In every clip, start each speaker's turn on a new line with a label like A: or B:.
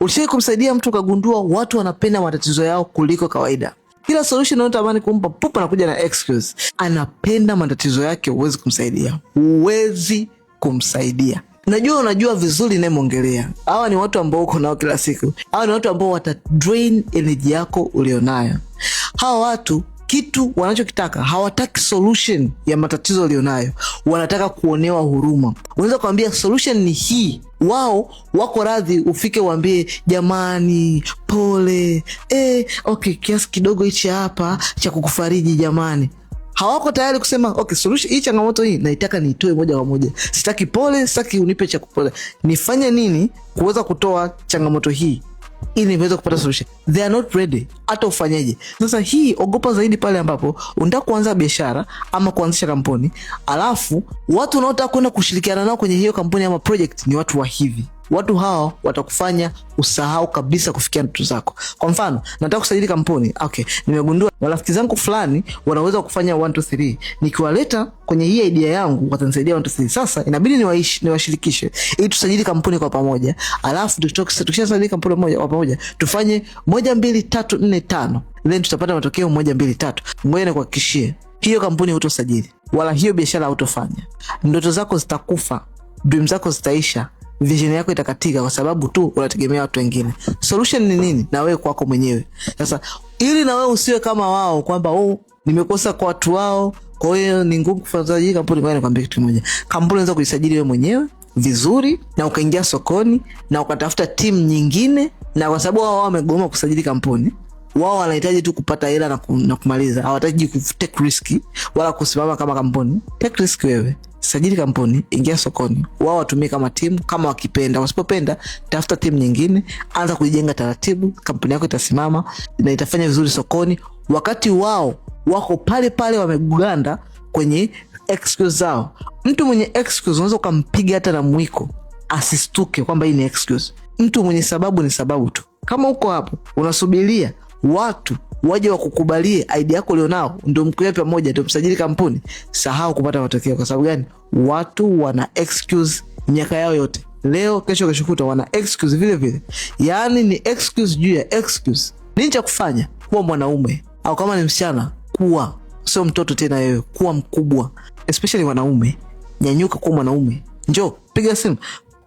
A: Ulishawahi kumsaidia mtu kagundua watu wanapenda matatizo yao kuliko kawaida? Kila solution unayotamani kumpa pupa anakuja na excuse. Anapenda matatizo yake, huwezi kumsaidia. Huwezi kumsaidia. Unajua vizuri ninayemwongelea. Hawa ni watu ambao uko nao kila siku. Hawa ni watu ambao wata drain energy yako ulionayo. Hawa watu kitu wanachokitaka, hawataki solution ya matatizo ulionayo. Wanataka kuonewa huruma. Unaweza kuambia solution ni hii. Wao wako radhi ufike uambie jamani, pole. Okay, kiasi kidogo hichi hapa cha kukufariji jamani. Hawako tayari kusema okay, solution hii changamoto hii naitaka niitoe moja kwa moja. Sitaki pole, sitaki unipe cha kupole. Nifanye nini kuweza kutoa changamoto hii ili niweze kupata solution? They are not ready. Hata ufanyeje. Sasa hii ogopa zaidi pale ambapo unataka kuanza biashara ama kuanzisha kampuni, alafu watu unaotaka kwenda kushirikiana nao kwenye hiyo kampuni ama project ni watu wa hivi. Watu hao watakufanya usahau kabisa kufikia ndoto zako. Kwa mfano, nataka kusajili kampuni. Okay, nimegundua marafiki zangu fulani wanaweza kufanya 1 2 3. Nikiwaleta kwenye hii idea yangu watanisaidia 1 2 3. Sasa inabidi niwashirikishe ili tusajili kampuni kwa pamoja. Alafu tukishasajili kampuni moja kwa pamoja, tufanye 1 2 3 4 5. Then tutapata matokeo 1 2 3. Ngoja nikuhakikishie, hiyo kampuni hutosajili wala hiyo biashara hutofanya. Ndoto zako zitakufa, dream zako zitaisha. Vision yako itakatika kwa sababu tu unategemea watu wengine. Solution ni nini? Na wewe kwako mwenyewe. Sasa ili na wewe usiwe kama wao kwamba nimekosa kwa watu wao, kwa hiyo ni ngumu kufanya kampuni. Ngoja nikwambie kitu kimoja. Kampuni unaweza kujisajili wewe mwenyewe vizuri na ukaingia sokoni na ukatafuta team nyingine, na kwa sababu wao wamegoma kusajili kampuni, wao wanahitaji tu kupata hela na kumaliza. Hawataki take risk wala kusimama kama kampuni. Take risk wewe. Sajili kampuni, ingia sokoni. Wao watumie kama team, kama wakipenda. Wasipopenda, tafuta team nyingine, anza kujenga taratibu, kampuni yako itasimama na itafanya vizuri sokoni. Wakati wao wako pale pale wameganda kwenye excuse zao. Mtu mwenye excuse unaweza kumpiga hata na mwiko asistuke kwamba hii ni excuse. Mtu mwenye sababu ni sababu tu. Kama uko hapo unasubiria watu waje wakukubalie idea yako ulionao ndio mkuwe pamoja ndio msajili kampuni, sahau kupata matokeo. Kwa sababu gani? Watu wana excuse miaka yao yote. Leo kesho keshokuta wana excuse vile vile. Yaani ni excuse juu ya excuse. Nini cha kufanya? Kuwa mwanaume, au kama ni msichana kuwa sio mtoto tena wewe, kuwa mkubwa. Especially wanaume, nyanyuka kuwa mwanaume. Njoo piga simu.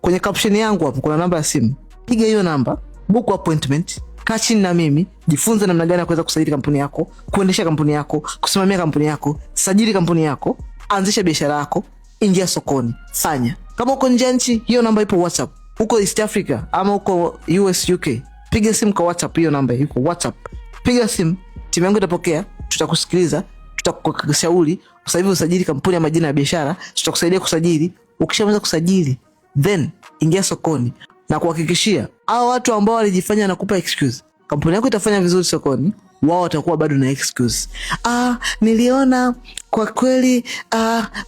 A: Kwenye caption yangu hapo kuna namba ya simu. Piga hiyo namba, book appointment. Kaa chini na mimi, jifunze namna gani ya kuweza kusajili kampuni yako, kuendesha kampuni yako, kusimamia kampuni yako, sajili kampuni yako, anzisha biashara yako, ingia sokoni, fanya. Kama uko nje nchi, hiyo namba ipo WhatsApp. Uko East Africa ama uko US UK, piga simu kwa WhatsApp, hiyo namba iko WhatsApp. Piga simu, timu yangu itapokea, tutakusikiliza, tutakushauri, sasa hivi usajili kampuni ya majina ya biashara, tutakusaidia kusajili. Ukishamaliza kusajili, then ingia sokoni. Na kuhakikishia hao watu ambao walijifanya na kupa excuse, kampuni yako itafanya vizuri sokoni, wao watakuwa bado na excuse. Niliona kwa kweli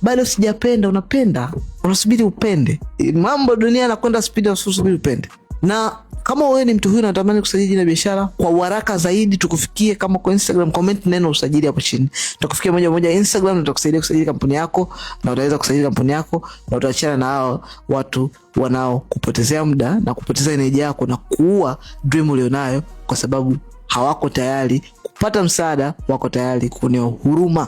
A: bado sijapenda. Unapenda, unasubiri upende. Mambo dunia yanakwenda speed, usubiri upende. Na kama wewe ni mtu huyu unatamani kusajili jina biashara kwa haraka zaidi, tukufikie kama kwa Instagram, comment neno usajili hapo chini. Tutakufikia moja moja Instagram, tutakusaidia kusajili kampuni yako na utaweza kusajili kampuni yako na utaachana na hao watu wanao kupotezea muda na kupoteza energy yako na kuua dream ulionayo, kwa sababu hawako tayari kupata msaada, wako tayari kuonea huruma.